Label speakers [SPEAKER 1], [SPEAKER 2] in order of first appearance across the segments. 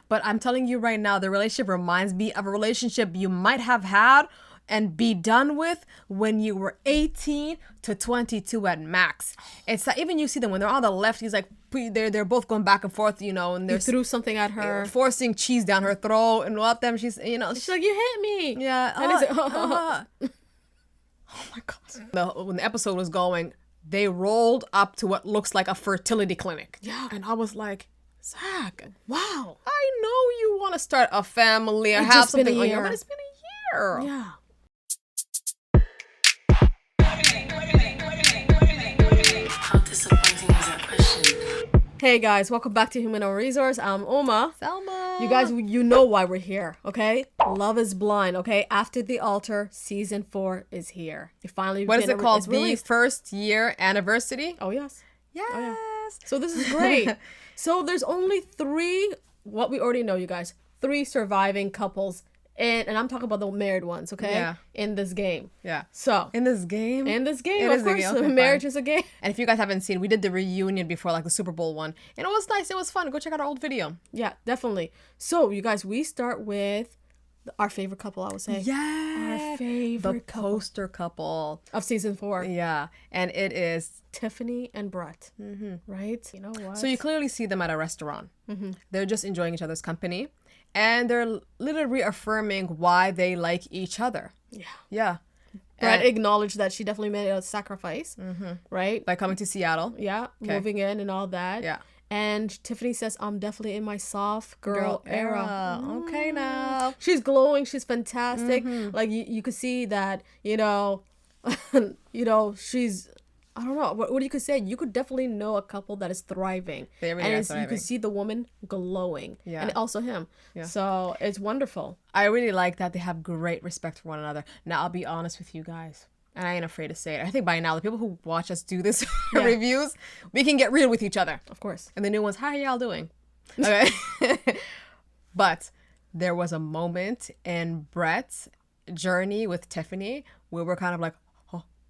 [SPEAKER 1] But I'm telling you right now, the relationship reminds me of a relationship you might have had and be done with when you were 18 to 22 at max. It's that even you see them when they're on the left, he's like, they're both going back and forth, you know, and
[SPEAKER 2] You
[SPEAKER 1] they're
[SPEAKER 2] threw something at her.
[SPEAKER 1] forcing cheese down her throat, and let them, she's, you know,
[SPEAKER 2] She's like, you hit me.
[SPEAKER 1] yeah.
[SPEAKER 2] And it's
[SPEAKER 1] Oh my God. When the episode was going, they rolled up to what looks like a fertility clinic.
[SPEAKER 2] Yeah.
[SPEAKER 1] And I was like, Zach,
[SPEAKER 2] Wow.
[SPEAKER 1] I know you want to start a family and
[SPEAKER 2] It's
[SPEAKER 1] have
[SPEAKER 2] just been a
[SPEAKER 1] something on your,
[SPEAKER 2] year.
[SPEAKER 1] but it's been a year.
[SPEAKER 2] Yeah.
[SPEAKER 3] How disappointing is that question?
[SPEAKER 2] Hey guys, welcome back to Human Resource. I'm Uma.
[SPEAKER 1] Selma.
[SPEAKER 2] You guys, you know why we're here, okay? Love is Blind, okay? After the Altar, season 4 is here. It finally.
[SPEAKER 1] What is it called?
[SPEAKER 2] It's
[SPEAKER 1] The
[SPEAKER 2] released.
[SPEAKER 1] first year anniversary?
[SPEAKER 2] Oh yes.
[SPEAKER 1] Yes.
[SPEAKER 2] So this is great. So there's only 3. What we already know, you guys. 3 surviving couples, and I'm talking about the married ones, okay?
[SPEAKER 1] Yeah.
[SPEAKER 2] In this game.
[SPEAKER 1] Yeah.
[SPEAKER 2] So
[SPEAKER 1] In this game?
[SPEAKER 2] in this game,
[SPEAKER 1] It
[SPEAKER 2] of
[SPEAKER 1] is a
[SPEAKER 2] course,
[SPEAKER 1] game. Okay,
[SPEAKER 2] marriage
[SPEAKER 1] fine.
[SPEAKER 2] is a game.
[SPEAKER 1] And if you guys haven't seen, we did the reunion before, like the Super Bowl one. And it was nice. It was fun. Go check out our old video.
[SPEAKER 2] Yeah, definitely. So you guys, we start with our favorite couple. I would say.
[SPEAKER 1] Yeah.
[SPEAKER 2] Our favorite
[SPEAKER 1] The
[SPEAKER 2] couple
[SPEAKER 1] poster couple.
[SPEAKER 2] of season 4.
[SPEAKER 1] Yeah. And it is.
[SPEAKER 2] Tiffany and Brett. Mm-hmm. Right? You know what?
[SPEAKER 1] So you clearly see them at a restaurant. They're just enjoying each other's company. And they're literally reaffirming why they like each other.
[SPEAKER 2] Yeah.
[SPEAKER 1] Yeah.
[SPEAKER 2] Brett
[SPEAKER 1] And
[SPEAKER 2] acknowledged that she definitely made a sacrifice. Right?
[SPEAKER 1] by coming to Seattle.
[SPEAKER 2] Yeah. Moving in and all that.
[SPEAKER 1] Yeah.
[SPEAKER 2] And Tiffany says, I'm definitely in my soft girl era.
[SPEAKER 1] Okay now.
[SPEAKER 2] She's glowing. She's fantastic. Like you could see that, you know, she's, I don't know what you could say. You could definitely know a couple that is thriving.
[SPEAKER 1] They really
[SPEAKER 2] and
[SPEAKER 1] are
[SPEAKER 2] you
[SPEAKER 1] thriving.
[SPEAKER 2] could see the woman glowing.
[SPEAKER 1] Yeah.
[SPEAKER 2] And also him.
[SPEAKER 1] Yeah.
[SPEAKER 2] So it's wonderful.
[SPEAKER 1] I really like that they have great respect for one another. Now, I'll be honest with you guys. And I ain't afraid to say it. I think by now, the people who watch us do this
[SPEAKER 2] Yeah.
[SPEAKER 1] reviews, we can get real with each other.
[SPEAKER 2] Of course.
[SPEAKER 1] And the new ones, how are y'all doing? Okay. But there was a moment in Brett's journey with Tiffany where we're kind of like,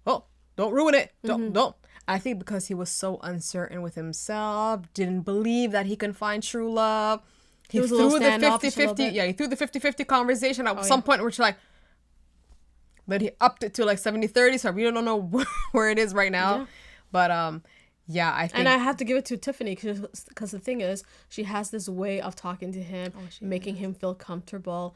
[SPEAKER 1] oh, don't ruin it. Don't. I think because he was so uncertain with himself, didn't believe that he can find true love. He
[SPEAKER 2] was a little
[SPEAKER 1] threw the
[SPEAKER 2] standoffish a little
[SPEAKER 1] 50-50.
[SPEAKER 2] bit.
[SPEAKER 1] Yeah, he threw the 50-50 conversation at some point where she's like, but he upped it to like 70-30, so we don't know where it is right now.
[SPEAKER 2] Yeah.
[SPEAKER 1] But yeah, I think
[SPEAKER 2] And I have to give it to Tiffany because the thing is, she has this way of talking to him, making him feel comfortable,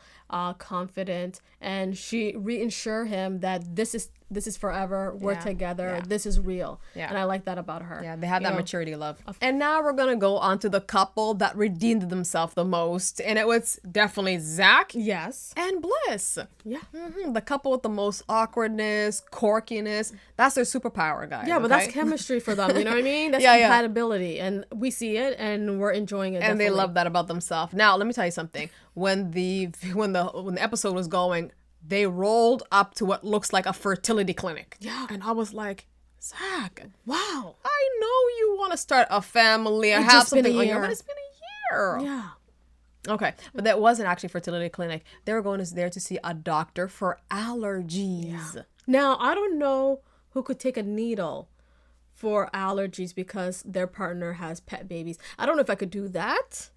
[SPEAKER 2] confident, and she reassure him that this is forever. We're
[SPEAKER 1] Yeah,
[SPEAKER 2] together.
[SPEAKER 1] yeah.
[SPEAKER 2] This is real.
[SPEAKER 1] Yeah.
[SPEAKER 2] And I like that about her.
[SPEAKER 1] yeah, they have
[SPEAKER 2] You
[SPEAKER 1] that
[SPEAKER 2] know?
[SPEAKER 1] maturity love. And now we're gonna go on to the couple that redeemed themselves the most, and it was definitely Zach
[SPEAKER 2] Yes.
[SPEAKER 1] and Bliss.
[SPEAKER 2] Yeah.
[SPEAKER 1] The couple with the most awkwardness, quirkiness. That's their superpower, guys.
[SPEAKER 2] Yeah, but
[SPEAKER 1] okay?
[SPEAKER 2] that's chemistry for them. You know what I mean? That's
[SPEAKER 1] Yeah, yeah.
[SPEAKER 2] compatibility, and we see it, and we're enjoying it.
[SPEAKER 1] And they
[SPEAKER 2] definitely.
[SPEAKER 1] love that about themselves. Now, let me tell you something. When the episode was going, they rolled up to what looks like a fertility clinic.
[SPEAKER 2] Yeah.
[SPEAKER 1] And I was like, Zach,
[SPEAKER 2] Wow.
[SPEAKER 1] I know you want to start a family and
[SPEAKER 2] It's
[SPEAKER 1] have
[SPEAKER 2] just been a
[SPEAKER 1] something on your,
[SPEAKER 2] year.
[SPEAKER 1] but it's been a year.
[SPEAKER 2] Yeah.
[SPEAKER 1] Okay, but that wasn't actually fertility clinic. They were going there to see a doctor for allergies.
[SPEAKER 2] Now, I don't know who could take a needle for allergies because their partner has pet babies. I don't know if I could do that.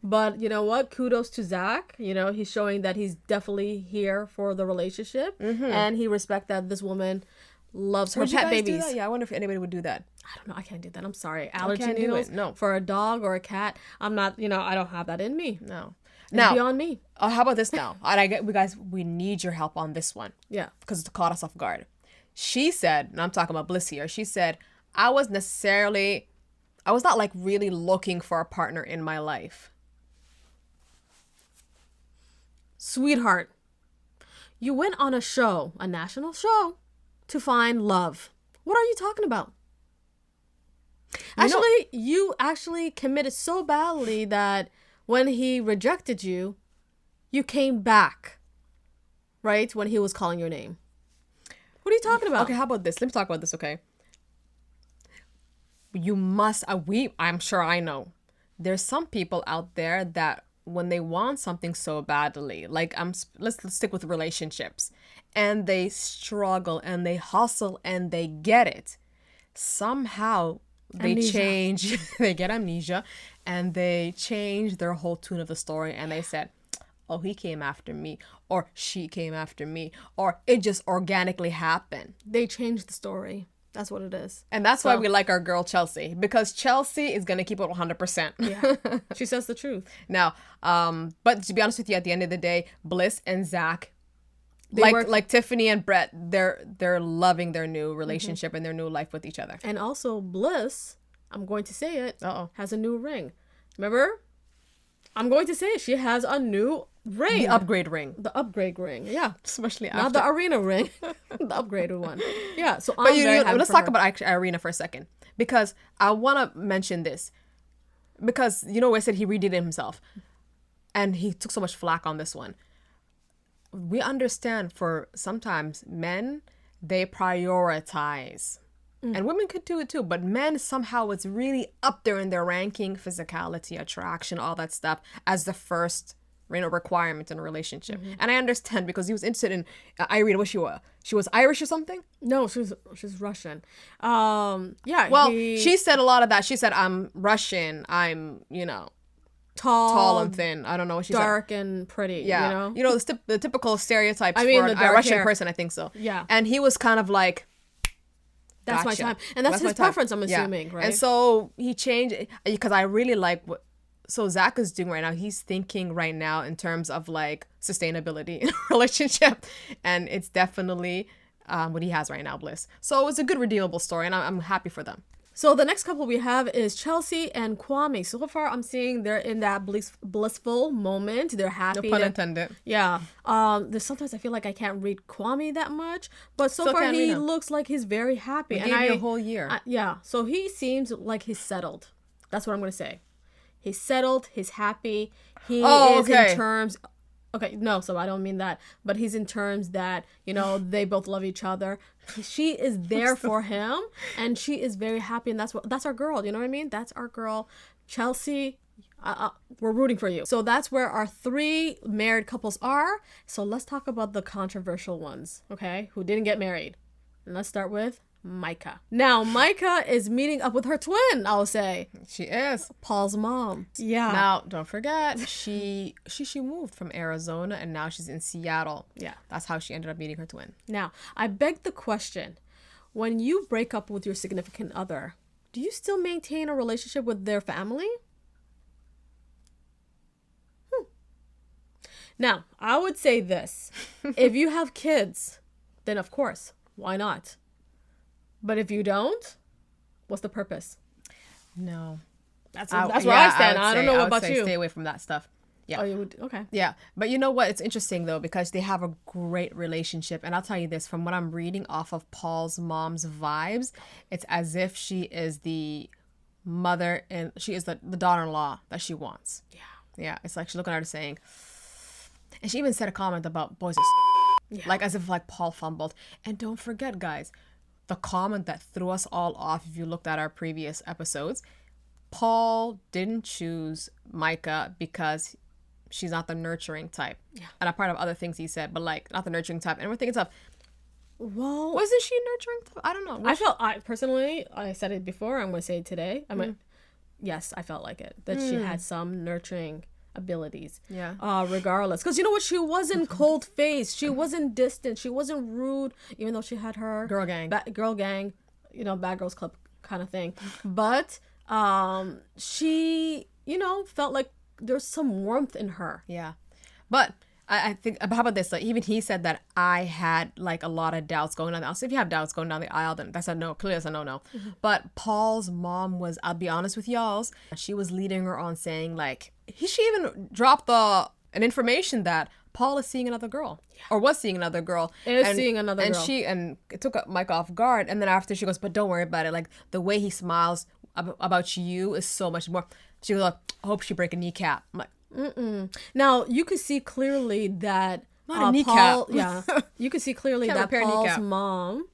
[SPEAKER 2] But you know what? Kudos to Zach. You know, he's showing that he's definitely here for the relationship. And he respects that this woman loves her
[SPEAKER 1] Would you
[SPEAKER 2] pet
[SPEAKER 1] guys do
[SPEAKER 2] babies.
[SPEAKER 1] that? Yeah, I wonder if anybody would do that.
[SPEAKER 2] I don't know. I can't do that. I'm sorry. Allergy
[SPEAKER 1] can't do
[SPEAKER 2] needles
[SPEAKER 1] it. No.
[SPEAKER 2] for a dog or a cat. I'm not, I don't have that in me.
[SPEAKER 1] No.
[SPEAKER 2] It's
[SPEAKER 1] Now,
[SPEAKER 2] beyond me.
[SPEAKER 1] how about this now? We need your help on this one.
[SPEAKER 2] Yeah.
[SPEAKER 1] Because it caught us off guard. She said, and I'm talking about Bliss here, she said, I was not like really looking for a partner in my life.
[SPEAKER 2] Sweetheart, you went on a show, a national show, to find love. What are you talking about? Actually, you actually committed so badly that when he rejected you, you came back, right? When he was calling your name. What are you talking about?
[SPEAKER 1] Okay, how about this? Let me talk about this, okay? You must, I'm sure I know. There's some people out there that when they want something so badly, like let's stick with relationships, and they struggle and they hustle and they get it. Somehow they
[SPEAKER 2] Amnesia.
[SPEAKER 1] change, they get amnesia, and they change their whole tune of the story, and they said, oh, he came after me, or she came after me, or it just organically happened.
[SPEAKER 2] They changed the story. That's what it is.
[SPEAKER 1] And that's why we like our girl Chelsea, because Chelsea is gonna keep it 100%.
[SPEAKER 2] Yeah. She says the truth.
[SPEAKER 1] Now, but to be honest with you, at the end of the day, Bliss and Zach,
[SPEAKER 2] They work-
[SPEAKER 1] like Tiffany and Brett, they're loving their new relationship and their new life with each other.
[SPEAKER 2] And also Bliss, I'm going to say it,
[SPEAKER 1] Uh-oh.
[SPEAKER 2] has a new ring. Remember? I'm going to say it. She has a new ring.
[SPEAKER 1] The upgrade ring,
[SPEAKER 2] The upgrade ring. Yeah.
[SPEAKER 1] especially
[SPEAKER 2] Not
[SPEAKER 1] after.
[SPEAKER 2] the arena ring. The upgraded one. Yeah. So
[SPEAKER 1] But
[SPEAKER 2] I'm very happy
[SPEAKER 1] let's
[SPEAKER 2] for
[SPEAKER 1] talk
[SPEAKER 2] her.
[SPEAKER 1] about actually Irina for a second, because I want to mention this, because I said he redid it himself, and he took so much flack on this one. We understand for sometimes men, they prioritize. And women could do it too, but men somehow it's really up there in their ranking, physicality, attraction, all that stuff as the first requirement in a relationship. And I understand, because he was interested in Irina. What she was Irish or something?
[SPEAKER 2] No, she's Russian. Yeah.
[SPEAKER 1] Well, she said a lot of that. She said, I'm Russian, I'm tall and thin. I don't know what she
[SPEAKER 2] dark and pretty.
[SPEAKER 1] said. Yeah,
[SPEAKER 2] You know.
[SPEAKER 1] the typical stereotypes
[SPEAKER 2] I mean,
[SPEAKER 1] for
[SPEAKER 2] the
[SPEAKER 1] a
[SPEAKER 2] dark
[SPEAKER 1] Russian
[SPEAKER 2] hair.
[SPEAKER 1] person. I think so.
[SPEAKER 2] Yeah.
[SPEAKER 1] And he was kind of like,
[SPEAKER 2] That's my
[SPEAKER 1] gotcha.
[SPEAKER 2] time. And that's his
[SPEAKER 1] my time.
[SPEAKER 2] preference, I'm
[SPEAKER 1] Yeah.
[SPEAKER 2] assuming, right?
[SPEAKER 1] And so he changed, because I really like what Zach is doing right now. He's thinking right now in terms of like sustainability in a relationship, and it's definitely what he has right now, Bliss. So it's a good redeemable story, and I'm happy for them.
[SPEAKER 2] So the next couple we have is Chelsea and Kwame. So far, I'm seeing they're in that blissful moment. They're happy.
[SPEAKER 1] Pun
[SPEAKER 2] They're-
[SPEAKER 1] intended.
[SPEAKER 2] Yeah. There's sometimes I feel like I can't read Kwame that much, but so
[SPEAKER 1] Still
[SPEAKER 2] far
[SPEAKER 1] can't read
[SPEAKER 2] he
[SPEAKER 1] him.
[SPEAKER 2] looks like he's very happy.
[SPEAKER 1] Gave you a whole year.
[SPEAKER 2] Yeah. So he seems like he's settled. That's what I'm gonna say. He's settled. He's happy. He
[SPEAKER 1] Oh,
[SPEAKER 2] is
[SPEAKER 1] okay.
[SPEAKER 2] in terms. Okay, no, so I don't mean that, but he's in terms that, they both love each other. She is there for him, and she is very happy, and that's our girl, you know what I mean? That's our girl. Chelsea, we're rooting for you. So that's where our 3 married couples are. So let's talk about the controversial ones, okay, who didn't get married. And let's start with Micah. Now, Micah is meeting up with her twin, I'll say,
[SPEAKER 1] She is.
[SPEAKER 2] Paul's mom. Yeah.
[SPEAKER 1] Now, don't forget, she moved from Arizona, and now she's in Seattle.
[SPEAKER 2] Yeah.
[SPEAKER 1] That's how she ended up meeting her twin.
[SPEAKER 2] Now, I beg the question, when you break up with your significant other, do you still maintain a relationship with their family? Now, I would say this. If you have kids, then of course, why not? But if you don't, what's the purpose?
[SPEAKER 1] No.
[SPEAKER 2] That's where I stand. I don't know
[SPEAKER 1] would
[SPEAKER 2] about
[SPEAKER 1] say
[SPEAKER 2] you.
[SPEAKER 1] Stay away from that stuff. Yeah.
[SPEAKER 2] Oh, you would? Okay.
[SPEAKER 1] Yeah. But you know what? It's interesting, though, because they have a great relationship. And I'll tell you this, from what I'm reading off of Paul's mom's vibes, it's as if she is the mother and she is the daughter-in-law that she wants.
[SPEAKER 2] Yeah.
[SPEAKER 1] Yeah. It's like she's looking at her saying, and she even said a comment about boys are like as if like Paul fumbled. And don't forget, guys, the comment that threw us all off, if you looked at our previous episodes, Paul didn't choose Micah because she's not the nurturing type. Yeah. And a part of other things he said, but like not the nurturing type. And we're thinking stuff.
[SPEAKER 2] Well,
[SPEAKER 1] Wasn't she nurturing type? I don't know.
[SPEAKER 2] I personally, I said it before, I'm going to say it today. Yes, I felt like it. That she had some nurturing abilities.
[SPEAKER 1] Yeah.
[SPEAKER 2] Regardless. Because you know what? She wasn't cold-faced. She wasn't distant. She wasn't rude, even though she had her...
[SPEAKER 1] Girl gang.
[SPEAKER 2] Girl gang, Bad Girls Club kind of thing. But she, felt like there's some warmth in her.
[SPEAKER 1] Yeah. But I think, how about this? Like, even he said that I had like a lot of doubts going on. So if you have doubts going down the aisle, then that's a no. Clearly that's a no-no. But Paul's mom was, I'll be honest with y'all, she was leading her on saying like, she even dropped an information that Paul is seeing another girl or was seeing another girl.
[SPEAKER 2] Seeing another girl.
[SPEAKER 1] And it took Mike off guard. And then after she goes, but don't worry about it. Like the way he smiles about you is so much more. She was like, I hope she break a kneecap. I'm like,
[SPEAKER 2] Now, you could see clearly that
[SPEAKER 1] Not a kneecap.
[SPEAKER 2] Paul, you could see clearly
[SPEAKER 1] Can't
[SPEAKER 2] that
[SPEAKER 1] repair a
[SPEAKER 2] Paul's
[SPEAKER 1] kneecap.
[SPEAKER 2] mom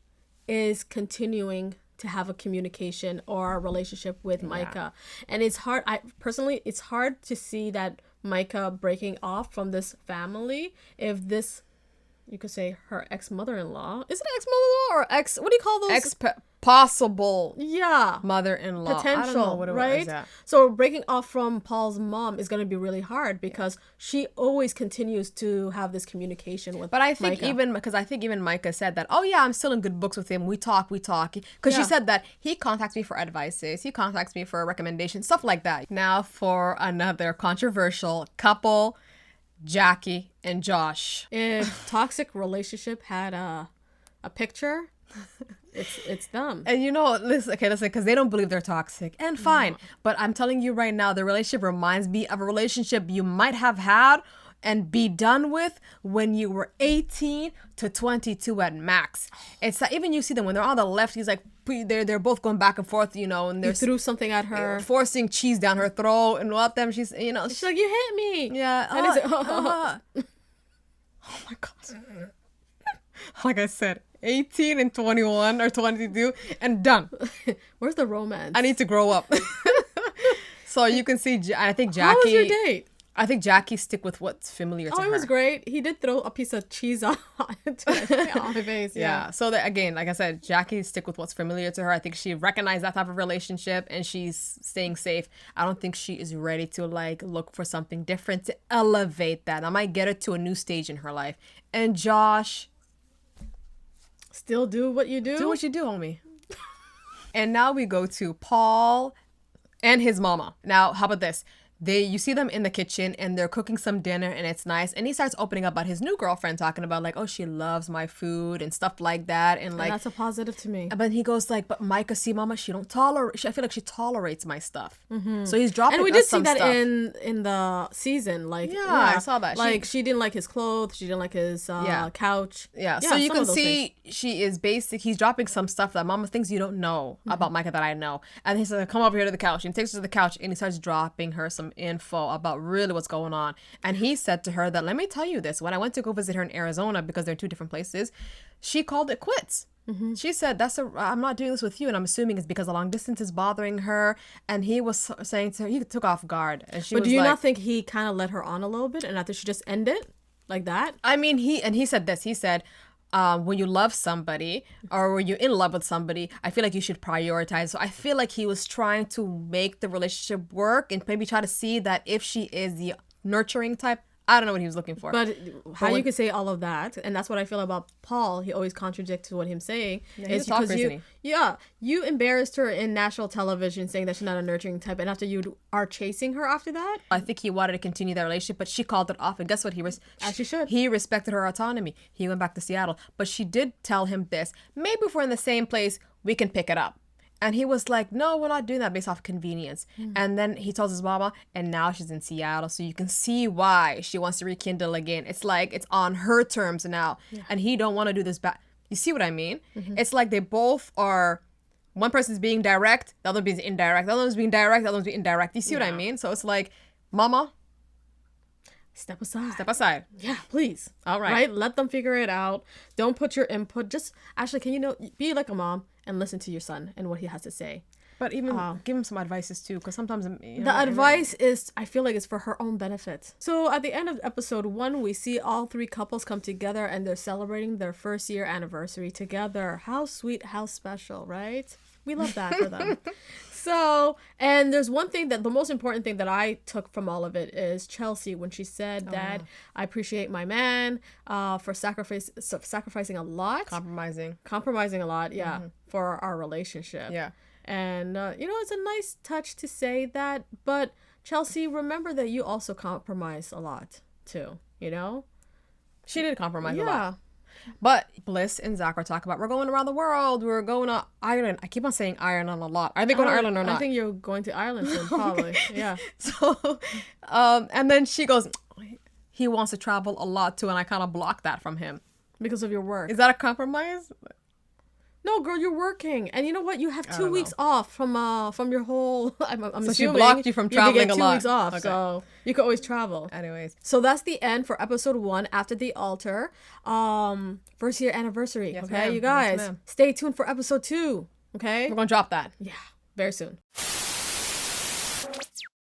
[SPEAKER 2] is continuing to have a communication or a relationship with Micah. And it's hard, it's hard to see that Micah breaking off from this family if this, you could say her ex-mother-in-law. Is it ex-mother-in-law or what do you call those?
[SPEAKER 1] possible
[SPEAKER 2] Yeah.
[SPEAKER 1] mother-in-law.
[SPEAKER 2] Potential,
[SPEAKER 1] I don't know what it
[SPEAKER 2] right?
[SPEAKER 1] was. Yeah.
[SPEAKER 2] So breaking off from Paul's mom is going to be really hard because she always continues to have this communication with
[SPEAKER 1] But I think
[SPEAKER 2] Micah.
[SPEAKER 1] even Micah said that, oh yeah, I'm still in good books with him. We talk. Because
[SPEAKER 2] Yeah.
[SPEAKER 1] she said that he contacts me for advices. He contacts me for recommendations, stuff like that. Now for another controversial couple, Jackie and Josh.
[SPEAKER 2] If toxic relationship had a picture, it's them.
[SPEAKER 1] And listen, because they don't believe they're toxic, and fine. But I'm telling you right now, the relationship reminds me of a relationship you might have had and be done with when you were 18 to 22 at max. It's that even you see them when they're on the left, he's like, they're both going back and forth, and
[SPEAKER 2] You
[SPEAKER 1] they're
[SPEAKER 2] threw something at her.
[SPEAKER 1] forcing cheese down her throat, and what them, she's,
[SPEAKER 2] She's like, you hit me.
[SPEAKER 1] yeah.
[SPEAKER 2] And he's like,
[SPEAKER 1] Oh my god. Like I said, 18 and 21 or 22 and done.
[SPEAKER 2] Where's the romance?
[SPEAKER 1] I need to grow up. So you can see, I think Jackie.
[SPEAKER 2] How was your date?
[SPEAKER 1] I think Jackie stick with what's familiar to
[SPEAKER 2] Oh,
[SPEAKER 1] her.
[SPEAKER 2] it was great. He did throw a piece of cheese on my face.
[SPEAKER 1] Yeah. So that, again, like I said, Jackie stick with what's familiar to her. I think she recognized that type of relationship and she's staying safe. I don't think she is ready to look for something different to elevate that. I might get her to a new stage in her life. And Josh,
[SPEAKER 2] Still do what you do.
[SPEAKER 1] do what you do, homie. And now we go to Paul and his mama. Now, how about this? You see them in the kitchen and they're cooking some dinner and it's nice. And he starts opening up about his new girlfriend, talking about oh, she loves my food and stuff like that. And
[SPEAKER 2] And that's a positive to me.
[SPEAKER 1] but he goes but Micah, see, mama, she don't tolerate. I feel like she tolerates my stuff. So he's dropping.
[SPEAKER 2] And we
[SPEAKER 1] us
[SPEAKER 2] did see
[SPEAKER 1] some
[SPEAKER 2] that
[SPEAKER 1] stuff.
[SPEAKER 2] in the season.
[SPEAKER 1] Yeah, I saw that.
[SPEAKER 2] Like she didn't like his clothes. She didn't like his couch.
[SPEAKER 1] Yeah, so you
[SPEAKER 2] some
[SPEAKER 1] can
[SPEAKER 2] of those
[SPEAKER 1] see
[SPEAKER 2] things.
[SPEAKER 1] she is he's dropping some stuff that mama thinks you don't know about Micah that I know. And he says, come over here to the couch. And he takes her to the couch and he starts dropping her some info about really what's going on. And he said to her that, let me tell you this, when I went to go visit her in Arizona, because they're in two different places, she called it quits. She said, I'm not doing this with you. And I'm assuming it's because the long distance is bothering her. And he was saying to her, he took off guard. And she
[SPEAKER 2] But
[SPEAKER 1] was
[SPEAKER 2] do you
[SPEAKER 1] like,
[SPEAKER 2] not think he kind of let her on a little bit, and after she just end it like that?
[SPEAKER 1] I mean, he said this. He said, when you love somebody or when you're in love with somebody, I feel like you should prioritize. So I feel like he was trying to make the relationship work and maybe try to see that if she is the nurturing type. I don't know what he was looking for.
[SPEAKER 2] But how you could say all of that, and that's what I feel about Paul. He always contradicts what him saying.
[SPEAKER 1] he's a talker, isn't he?
[SPEAKER 2] You embarrassed her in national television saying that she's not a nurturing type, and after you are chasing her after that,
[SPEAKER 1] I think he wanted to continue that relationship, but she called it off. And guess what?
[SPEAKER 2] As she should.
[SPEAKER 1] He respected her autonomy. He went back to Seattle. But she did tell him this. Maybe if we're in the same place, we can pick it up. And he was like, no, we're not doing that based off convenience. And then he tells his mama, and now she's in Seattle. So you can see why she wants to rekindle again. It's like it's on her terms now. And he don't want to do this back. You see what I mean? It's like they both are, one person's being direct, the other being indirect. The other one's being direct, the other one's being indirect. You see what I mean? So it's like, mama,
[SPEAKER 2] step aside.
[SPEAKER 1] step aside.
[SPEAKER 2] Yeah, please.
[SPEAKER 1] All right.
[SPEAKER 2] Right? Let them figure it out. Don't put your input. Just, Ashley, can you be like a mom and listen to your son and what he has to say?
[SPEAKER 1] But even give him some advices too, because sometimes
[SPEAKER 2] The advice is, I feel like it's for her own benefit. So at the end of episode 1, we see all 3 couples come together and they're celebrating their first year anniversary together. How sweet, how special, right? We love that for them. So, and there's one thing that the most important thing that I took from all of it is Chelsea when she said that I appreciate my man for sacrificing a lot, compromising a lot, for our relationship.
[SPEAKER 1] Yeah.
[SPEAKER 2] And, it's a nice touch to say that. But, Chelsea, remember that you also compromise a lot, too,
[SPEAKER 1] She did compromise a lot.
[SPEAKER 2] Yeah.
[SPEAKER 1] But Bliss and Zach are talking about, we're going around the world. We're going to Ireland. I keep on saying Ireland a lot. Are they going to Ireland or not?
[SPEAKER 2] I think you're going to Ireland soon, probably. Yeah.
[SPEAKER 1] So, and then she goes, he wants to travel a lot too. And I kind of blocked that from him.
[SPEAKER 2] Because of your work.
[SPEAKER 1] Is that a compromise?
[SPEAKER 2] No, girl, you're working, and you know what? You have 2
[SPEAKER 1] don't
[SPEAKER 2] weeks off from your whole. I'm
[SPEAKER 1] So she
[SPEAKER 2] assuming
[SPEAKER 1] blocked you from traveling
[SPEAKER 2] get
[SPEAKER 1] a
[SPEAKER 2] 2
[SPEAKER 1] lot.
[SPEAKER 2] weeks off,
[SPEAKER 1] Okay.
[SPEAKER 2] so you can always travel.
[SPEAKER 1] Anyways.
[SPEAKER 2] So that's the end for episode 1 after the altar. First year anniversary.
[SPEAKER 1] Yes,
[SPEAKER 2] okay,
[SPEAKER 1] ma'am.
[SPEAKER 2] you
[SPEAKER 1] Yes,
[SPEAKER 2] guys,
[SPEAKER 1] ma'am.
[SPEAKER 2] stay tuned for episode 2. Okay.
[SPEAKER 1] We're going to drop that.
[SPEAKER 2] Yeah, very soon.